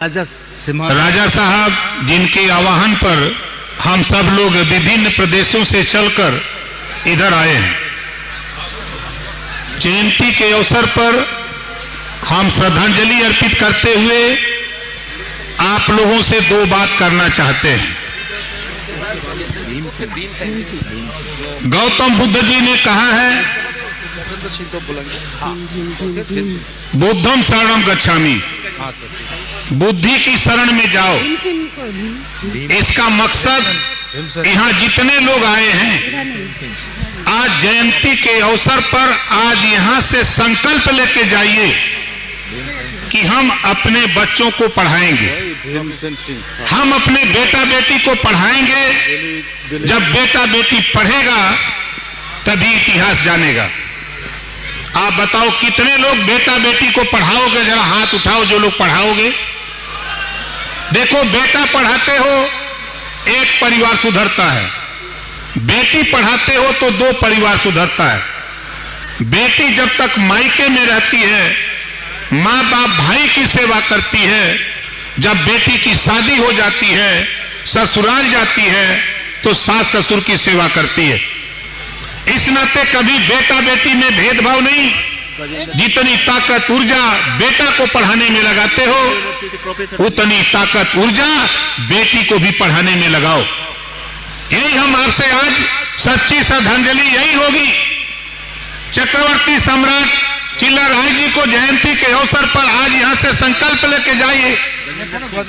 राजा साहब जिनके आह्वान पर हम सब लोग विभिन्न प्रदेशों से चलकर इधर आए हैं, जयंती के अवसर पर हम श्रद्धांजलि अर्पित करते हुए आप लोगों से दो बात करना चाहते हैं। गौतम बुद्ध जी ने कहा है, बुद्धम शरणम गच्छामि, बुद्धि की शरण में जाओ। इसका मकसद यहाँ जितने लोग आए हैं, आज जयंती के अवसर पर आज यहाँ से संकल्प लेके जाइए कि हम अपने बच्चों को पढ़ाएंगे, हम अपने बेटा बेटी को पढ़ाएंगे। जब बेटा बेटी पढ़ेगा तभी इतिहास जानेगा। आप बताओ कितने लोग बेटा बेटी को पढ़ाओगे? जरा हाथ उठाओ जो लोग पढ़ाओगे। देखो, बेटा पढ़ाते हो एक परिवार सुधरता है, बेटी पढ़ाते हो तो दो परिवार सुधरता है। बेटी जब तक मायके में रहती है, माँ बाप भाई की सेवा करती है, जब बेटी की शादी हो जाती है, ससुराल जाती है तो सास ससुर की सेवा करती है। इस नाते कभी बेटा बेटी में भेदभाव नहीं। जितनी ताकत ऊर्जा बेटा को पढ़ाने में लगाते हो, उतनी ताकत ऊर्जा बेटी को भी पढ़ाने में लगाओ। यही हम आपसे आज सच्ची श्रद्धांजलि यही होगी। चक्रवर्ती सम्राट चिल्लाराय जी को जयंती के अवसर पर आज यहाँ से संकल्प लेके जाइए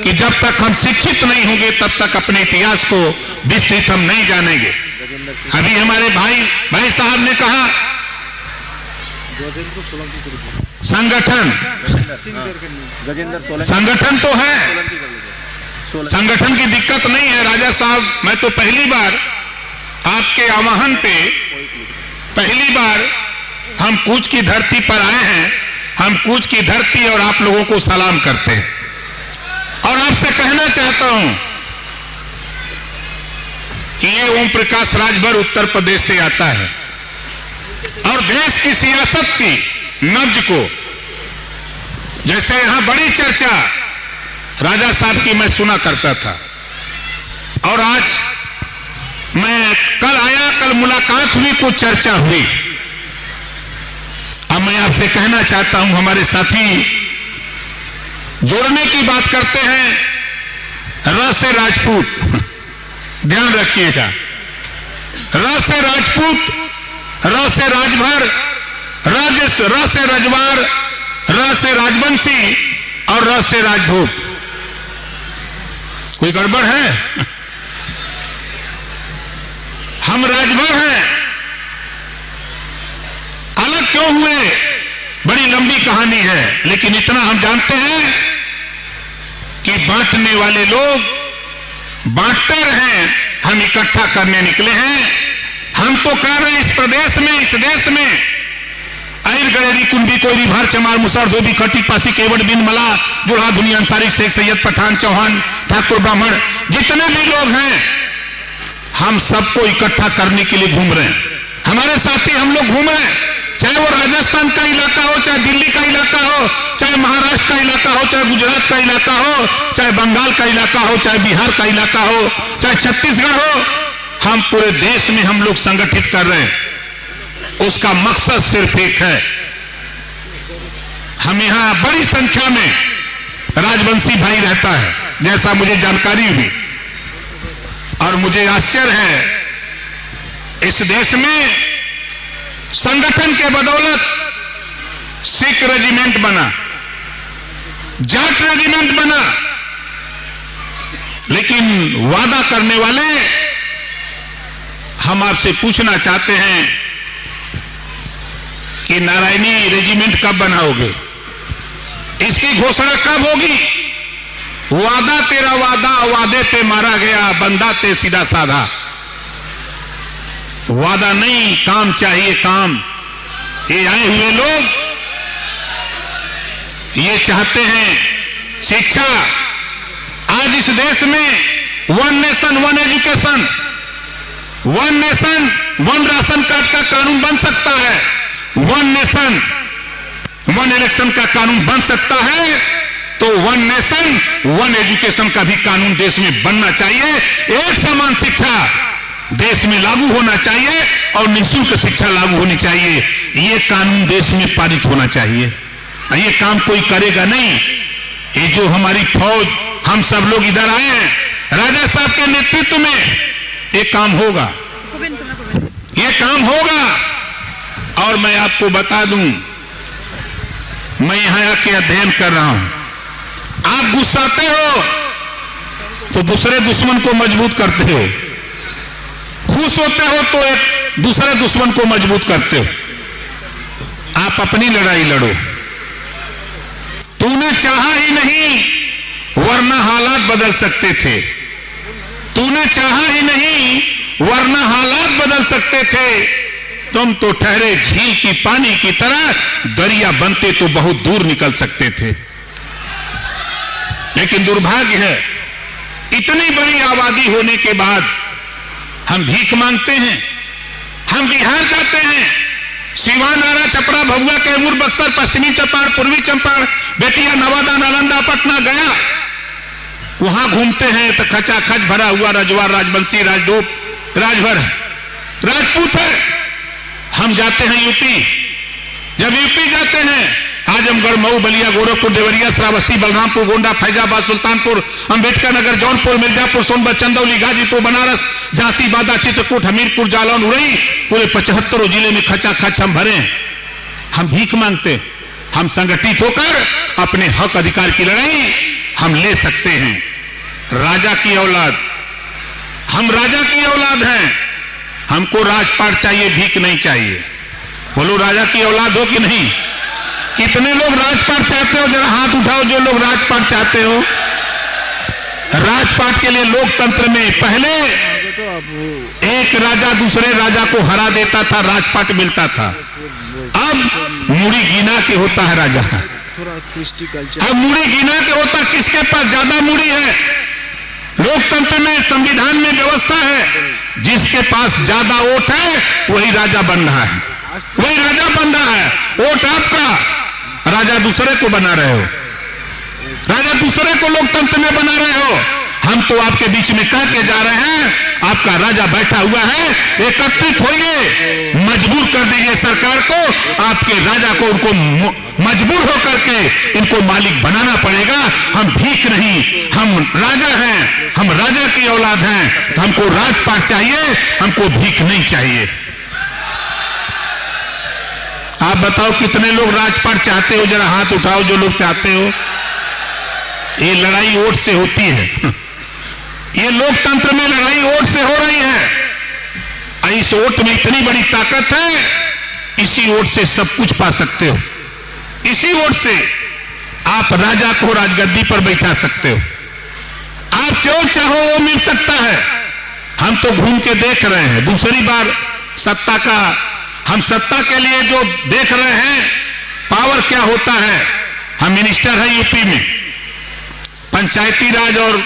कि जब तक हम शिक्षित नहीं होंगे तब तक अपने इतिहास को विस्तृत हम नहीं जानेंगे। अभी हमारे भाई साहब ने कहा संगठन तो है, संगठन की दिक्कत नहीं है। राजा साहब, मैं तो पहली बार आपके आह्वान पे पहली बार हम कूच की धरती पर आए हैं। हम कूच की धरती और आप लोगों को सलाम करते हैं और आपसे कहना चाहता हूं कि ये ओम प्रकाश राजभर उत्तर प्रदेश से आता है और देश की सियासत की नब्ज को, जैसे यहां बड़ी चर्चा राजा साहब की मैं सुना करता था और आज मैं कल आया, कल मुलाकात हुई, कुछ चर्चा हुई। अब मैं आपसे कहना चाहता हूं, हमारे साथी जोड़ने की बात करते हैं, र से राजपूत, ध्यान रखिएगा, र से राजपूत, र से राजभर, र से रजवार, र से राजवंशी और र से राजभोग। कोई गड़बड़ है? हम राजभर हैं। अलग क्यों हुए? बड़ी लंबी कहानी है, लेकिन इतना हम जानते हैं कि बांटने वाले लोग बांटते रहे, हम इकट्ठा करने निकले हैं। हम तो कह रहे हैं इस प्रदेश में, इस देश में आयर गड़ेरी कुंडी कोयरी भार चमार मुसर धोबी खटी पासी केवट बिन मला जुड़ा दुनिया अंसारी शेख सैयद पठान चौहान ठाकुर ब्राह्मण जितने भी लोग हैं, हम सबको इकट्ठा करने के लिए घूम रहे हैं। हमारे साथी हम लोग घूम रहे हैं, चाहे वो राजस्थान का इलाका हो, चाहे दिल्ली का इलाका हो, चाहे महाराष्ट्र का इलाका हो, चाहे गुजरात का इलाका हो, चाहे बंगाल का इलाका हो, चाहे बिहार का इलाका हो, चाहे छत्तीसगढ़ हो, हम पूरे देश में हम लोग संगठित कर रहे हैं। उसका मकसद सिर्फ एक है, हम यहाँ बड़ी संख्या में राजवंशी भाई रहता है, जैसा मुझे जानकारी हुई। और मुझे आश्चर्य है, इस देश में संगठन के बदौलत सिख रेजिमेंट बना, जाट रेजिमेंट बना, लेकिन वादा करने वाले, हम आपसे पूछना चाहते हैं कि नारायणी रेजिमेंट कब बनाओगे? इसकी घोषणा कब होगी? वादा तेरा वादा, वादे पे मारा गया, बंदा ते सीधा साधा। वादा नहीं, काम चाहिए काम। ये आए हुए लोग ये चाहते हैं शिक्षा। आज इस देश में one nation one education, one nation one ration card का कानून बन सकता है, वन नेशन वन इलेक्शन का कानून बन सकता है तो वन नेशन वन एजुकेशन का भी कानून देश में बनना चाहिए। एक समान शिक्षा देश में लागू होना चाहिए और निःशुल्क शिक्षा लागू होनी चाहिए। ये कानून देश में पारित होना चाहिए। ये काम कोई करेगा नहीं। ये जो हमारी फौज, हम सब लोग इधर आए हैं, राजा साहब के नेतृत्व में ये काम होगा, ये काम होगा। और मैं आपको बता दूं, मैं यहां आके अध्ययन कर रहा हूं। आप गुस्साते हो तो दूसरे दुश्मन को मजबूत करते हो, खुश होते हो तो एक दूसरे दुश्मन को मजबूत करते हो। आप अपनी लड़ाई लड़ो। तूने चाहा ही नहीं वरना हालात बदल सकते थे। तूने चाहा ही नहीं वरना हालात बदल सकते थे। तुम तो ठहरे झील की पानी की तरह, दरिया बनते तो बहुत दूर निकल सकते थे। लेकिन दुर्भाग्य है, इतनी बड़ी आबादी होने के बाद हम भीख मांगते हैं। हम बिहार जाते हैं, सीवान, आरा, छपरा, भभुआ, कैमूर, बक्सर, पश्चिमी चंपारण, पूर्वी चंपारण, बेतिया, नवादा, नालंदा, पटना, गया, वहां घूमते हैं तो खचाखच भरा हुआ रजवार, राजवंशी, राजदूत, राजभर राजपूत है। हम जाते हैं यूपी। जब यूपी जाते हैं, आजमगढ़, मऊ, बलिया, गोरखपुर, देवरिया, श्रावस्ती, बलरामपुर, गोंडा, फैजाबाद, सुल्तानपुर, अंबेडकर नगर, जौनपुर, मिर्जापुर, सोनभद्र, चंदौली, गाजीपुर, बनारस, झांसी, बांदा, चित्रकूट, हमीरपुर, जालौन, उरई, पूरे 75 जिले में खचाखच हम भरे। हम भीख मांगते। हम संगठित होकर अपने हक अधिकार की लड़ाई हम ले सकते हैं। राजा की औलाद, हम राजा की औलाद हैं। हमको राजपाट चाहिए, भीख नहीं चाहिए। बोलो, राजा की औलाद हो कि नहीं? कितने लोग राजपाट चाहते हो? जरा हाथ उठाओ जो लोग राजपाट चाहते हो। राजपाट के लिए लोकतंत्र में पहले एक राजा दूसरे राजा को हरा देता था, राजपाट मिलता था। अब मुड़ी गिना के होता है राजा। अब मुड़ी गिना के होता, किसके पास ज्यादा मुड़ी है। लोकतंत्र में, संविधान में व्यवस्था है, जिसके पास ज्यादा वोट है वही राजा बन रहा है, वही राजा बन रहा है। वोट आपका, राजा दूसरे को बना रहे हो, राजा दूसरे को लोकतंत्र में बना रहे हो। हम तो आपके बीच में कह के जा रहे हैं, आपका राजा बैठा हुआ है, एकत्रित होइए, मजबूर कर दीजिए सरकार को, आपके राजा को, उनको मजबूर होकर के इनको मालिक बनाना पड़ेगा। हम भीख नहीं, हम राजा हैं, हम राजा की औलाद हैं, तो हमको राजपाट चाहिए, हमको भीख नहीं चाहिए। आप बताओ कितने लोग राजपाट चाहते हो? जरा हाथ उठाओ जो लोग चाहते हो। ये लड़ाई वोट से होती है। ये लोकतंत्र में लड़ाई वोट से हो रही है। इस वोट में इतनी बड़ी ताकत है, इसी वोट से सब कुछ पा सकते हो। इसी वोट से आप राजा को राजगद्दी पर बैठा सकते हो। आप जो चाहो वो मिल सकता है। हम तो घूम के देख रहे हैं दूसरी बार सत्ता का। हम सत्ता के लिए जो देख रहे हैं, पावर क्या होता है। हम मिनिस्टर हैं यूपी में, पंचायती राज और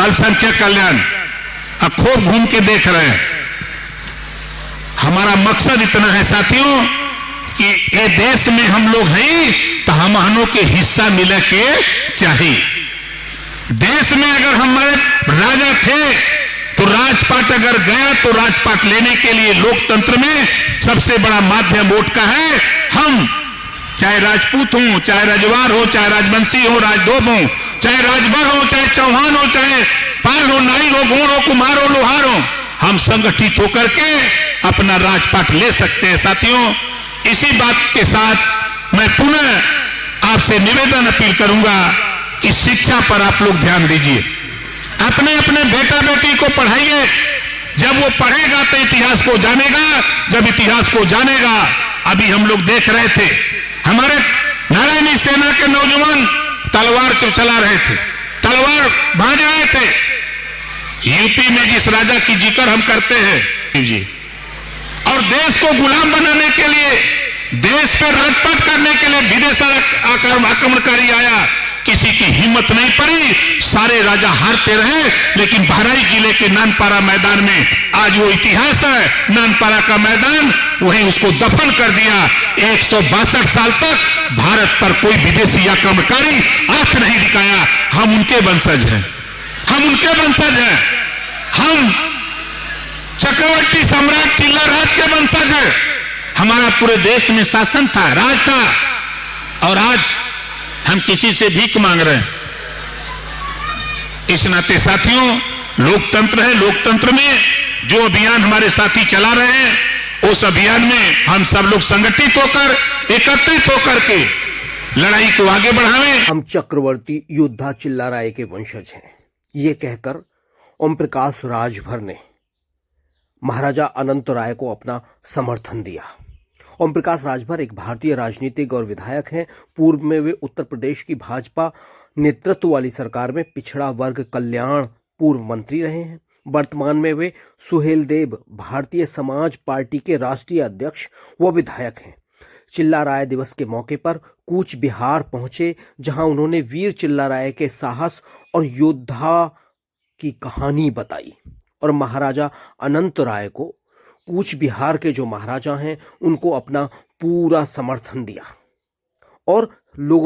अल्पसंख्यक कल्याण, अब खूब घूम के देख रहे हैं। हमारा मकसद इतना है साथियों कि ये देश में हम लोग हैं तो हमनों के हिस्सा मिले के चाहिए। देश में अगर हमारे राजा थे तो राजपाट अगर गया तो राजपाट लेने के लिए लोकतंत्र में सबसे बड़ा माध्यम वोट का है। हम चाहे राजपूत हो, चाहे रजवार हो, चाहे राजवंशी हो, राजदोब हो, चाहे राजभर हो, चाहे चौहान हो, चाहे पाल हो, नाई हो, गोड़ हो, कुम्हार हो, लोहार हो, हम संगठित होकर के अपना राजपाट ले सकते हैं। साथियों, इसी बात के साथ मैं पुनः आपसे निवेदन अपील करूंगा कि शिक्षा पर आप लोग ध्यान दीजिए। अपने अपने बेटा बेटी को पढ़ाइए। जब वो पढ़ेगा तो इतिहास को जानेगा। जब इतिहास को जानेगा, अभी हम लोग देख रहे थे हमारे नारायणी सेना के नौजवान तलवार चला रहे थे, तलवार भांज रहे थे। यूपी में जिस राजा की जिक्र हम करते हैं जी, और देश को गुलाम बनाने के लिए, देश पे राजपाट करने के लिए विदेशी आक्रमणकारी आया, किसी की हिम्मत नहीं पड़ी, सारे राजा हारते रहे। लेकिन बहराइच जिले के नानपारा मैदान में आज वो इतिहास है। नानपारा का मैदान वहीं उसको दफन कर दिया। 162 साल तक भारत पर कोई विदेशी आक्रमणकारी आंख नहीं दिखाया। हम उनके वंशज हैं, हम उनके वंशज हैं, हम चक्रवर्ती सम्राट चिल्ला राज के वंशज हैं। हमारा पूरे देश में शासन था, राज था, और आज हम किसी से भीख मांग रहे हैं। इस नाते साथियों, लोकतंत्र है, लोकतंत्र में जो अभियान हमारे साथी चला रहे हैं, उस अभियान में हम सब लोग संगठित होकर, एकत्रित होकर के लड़ाई को आगे बढ़ावें। हम चक्रवर्ती योद्धा चिल्लाराय के वंशज हैं, ये कहकर ओम प्रकाश राजभर ने महाराजा अनंत राय को अपना समर्थन दिया। ओम प्रकाश राजभर एक भारतीय राजनीतिक और विधायक हैं। पूर्व में वे उत्तर प्रदेश की भाजपा नेतृत्व वाली सरकार में पिछड़ा वर्ग कल्याण पूर्व मंत्री रहे हैं। वर्तमान में वे सुहेलदेव भारतीय समाज पार्टी के राष्ट्रीय अध्यक्ष व विधायक हैं। चिल्लाराय दिवस के मौके पर कूच बिहार पहुंचे, जहां उन्होंने वीर चिल्लाराय के साहस और योद्धा की कहानी बताई और महाराजा अनंत राय को, कूच बिहार के जो महाराजा हैं, उनको अपना पूरा समर्थन दिया और लोगों